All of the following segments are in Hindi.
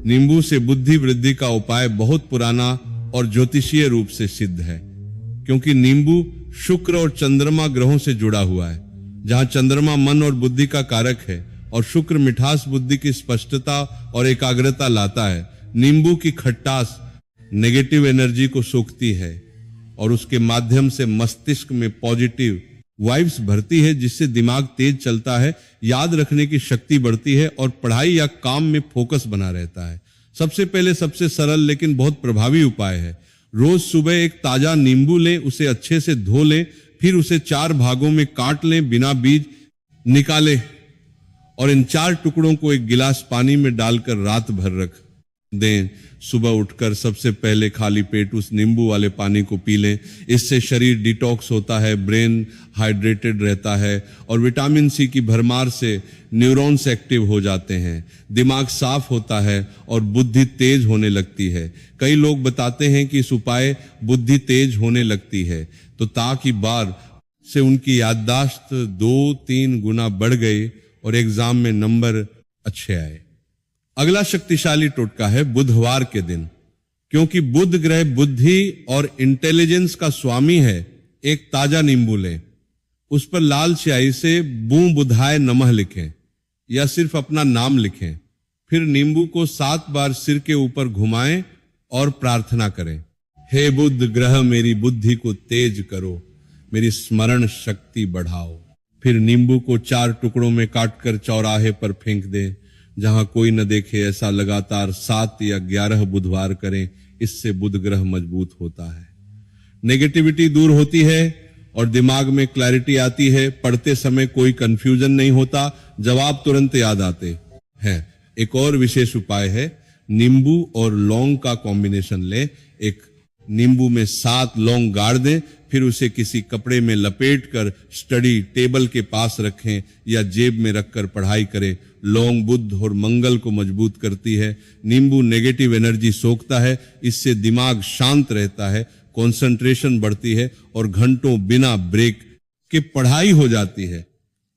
नींबू से बुद्धि वृद्धि का उपाय बहुत पुराना और ज्योतिषीय रूप से सिद्ध है, क्योंकि नींबू शुक्र और चंद्रमा ग्रहों से जुड़ा हुआ है। जहां चंद्रमा मन और बुद्धि का कारक है और शुक्र मिठास बुद्धि की स्पष्टता और एकाग्रता लाता है, नींबू की खट्टास नेगेटिव एनर्जी को सोखती है और उसके माध्यम से मस्तिष्क में पॉजिटिव वाइब्स भरती है, जिससे दिमाग तेज चलता है, याद रखने की शक्ति बढ़ती है और पढ़ाई या काम में फोकस बना रहता है। सबसे पहले सबसे सरल लेकिन बहुत प्रभावी उपाय है, रोज सुबह एक ताजा नींबू लें, उसे अच्छे से धो लें, फिर उसे 4 भागों में काट लें, बिना बीज निकाले, और इन 4 टुकड़ों को एक गिलास पानी में डालकर रात भर रख दें। सुबह उठकर सबसे पहले खाली पेट उस नींबू वाले पानी को पी लें। इससे शरीर डिटॉक्स होता है, ब्रेन हाइड्रेटेड रहता है और विटामिन सी की भरमार से न्यूरॉन्स एक्टिव हो जाते हैं, दिमाग साफ होता है और बुद्धि तेज होने लगती है। कई लोग बताते हैं कि इस उपाय बुद्धि तेज होने लगती है, तो ताकि बार से उनकी याददाश्त 2-3 गुना बढ़ गई और एग्जाम में नंबर अच्छे आए। अगला शक्तिशाली टोटका है बुधवार के दिन, क्योंकि बुध ग्रह बुद्धि और इंटेलिजेंस का स्वामी है। एक ताजा नींबू लें, उस पर लाल स्याही से बू बुधाय नमः लिखें या सिर्फ अपना नाम लिखें। फिर नींबू को 7 बार सिर के ऊपर घुमाएं और प्रार्थना करें, हे बुध ग्रह मेरी बुद्धि को तेज करो, मेरी स्मरण शक्ति बढ़ाओ। फिर नींबू को 4 टुकड़ों में काटकर चौराहे पर फेंक दें, जहां कोई न देखे। ऐसा लगातार 7 या 11 बुधवार करें, इससे बुध ग्रह मजबूत होता है, नेगेटिविटी दूर होती है और दिमाग में क्लैरिटी आती है। पढ़ते समय कोई कंफ्यूजन नहीं होता, जवाब तुरंत याद आते हैं। एक और विशेष उपाय है, नींबू और लौंग का कॉम्बिनेशन लें। एक नींबू में 7 लौंग गाड़ दें, फिर उसे किसी कपड़े में लपेटकर स्टडी टेबल के पास रखें या जेब में रखकर पढ़ाई करें। लौंग बुध और मंगल को मजबूत करती है, नींबू नेगेटिव एनर्जी सोखता है, इससे दिमाग शांत रहता है, कंसंट्रेशन बढ़ती है और घंटों बिना ब्रेक के पढ़ाई हो जाती है।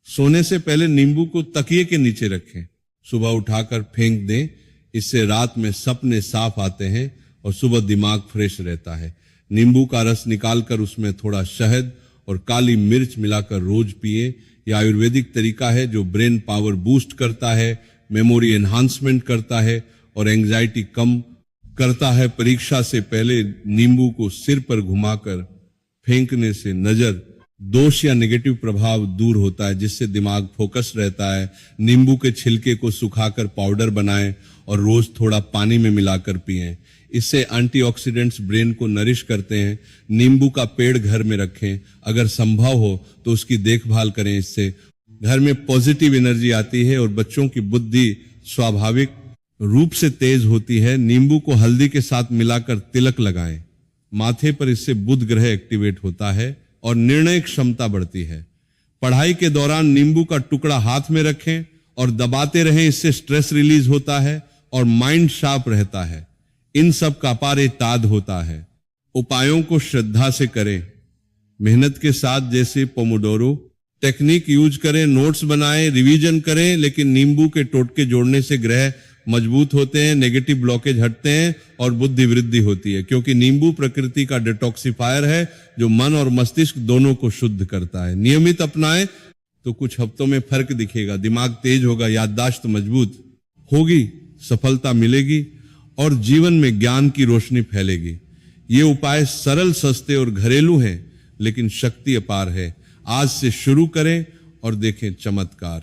सोने से पहले नींबू को तकिए के नीचे रखें, सुबह उठाकर फेंक दें, इससे रात में सपने साफ आते हैं और सुबह दिमाग फ्रेश रहता है। नींबू का रस निकालकर उसमें थोड़ा शहद और काली मिर्च मिलाकर रोज पिए। यह आयुर्वेदिक तरीका है जो ब्रेन पावर बूस्ट करता है, मेमोरी एनहांसमेंट करता है और एंजाइटी कम करता है। परीक्षा से पहले नींबू को सिर पर घुमाकर फेंकने से नजर दोष या नेगेटिव प्रभाव दूर होता है, जिससे दिमाग फोकस रहता है। नींबू के छिलके को सुखाकर पाउडर बनाएं और रोज थोड़ा पानी में मिलाकर पिएं, इससे एंटीऑक्सीडेंट्स ब्रेन को नरिश करते हैं। नींबू का पेड़ घर में रखें, अगर संभव हो तो उसकी देखभाल करें, इससे घर में पॉजिटिव एनर्जी आती है और बच्चों की बुद्धि स्वाभाविक रूप से तेज होती है। नींबू को हल्दी के साथ मिलाकर तिलक लगाएं माथे पर, इससे बुध ग्रह एक्टिवेट होता है और निर्णय क्षमता बढ़ती है। पढ़ाई के दौरान नींबू का टुकड़ा हाथ में रखें और दबाते रहें, इससे स्ट्रेस रिलीज होता है और माइंड शार्प रहता है। इन सब का अपार ताद होता है। उपायों को श्रद्धा से करें, मेहनत के साथ, जैसे पोमोडोरो टेक्निक यूज करें, नोट्स बनाएं, रिवीजन करें, लेकिन नींबू के टोटके जोड़ने से ग्रह मजबूत होते हैं, नेगेटिव ब्लॉकेज हटते हैं और बुद्धि वृद्धि होती है, क्योंकि नींबू प्रकृति का डिटॉक्सिफायर है जो मन और मस्तिष्क दोनों को शुद्ध करता है। नियमित अपनाएं तो कुछ हफ्तों में फर्क दिखेगा, दिमाग तेज होगा, याददाश्त मजबूत होगी, सफलता मिलेगी और जीवन में ज्ञान की रोशनी फैलेगी। ये उपाय सरल, सस्ते और घरेलू हैं, लेकिन शक्ति अपार है। आज से शुरू करें और देखें चमत्कार।